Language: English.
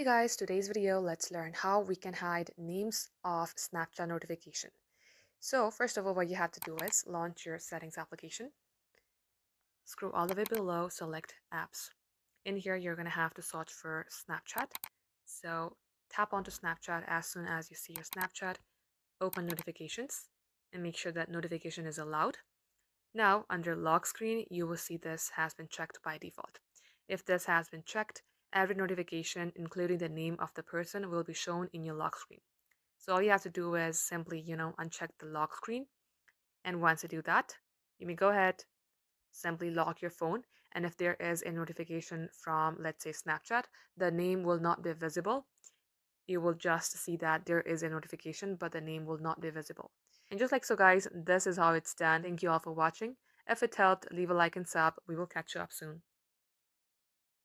guys, today's video, let's learn how we can hide names of Snapchat notification. So first of all, what you have to do is launch your settings application. Scroll all the way below, select apps. In here, you're going to have to search for Snapchat. So tap onto Snapchat as soon as you see your Snapchat, open notifications, and make sure that notification is allowed. Now, under lock screen, you will see this has been checked by default. If this has been checked, every notification, including the name of the person, will be shown in your lock screen. So all you have to do is simply, uncheck the lock screen. And once you do that, you may go ahead, simply lock your phone. And if there is a notification from, let's say, Snapchat, the name will not be visible. You will just see that there is a notification, but the name will not be visible. And just like so, guys, this is how it's done. Thank you all for watching. If it helped, leave a like and sub. We will catch you up soon.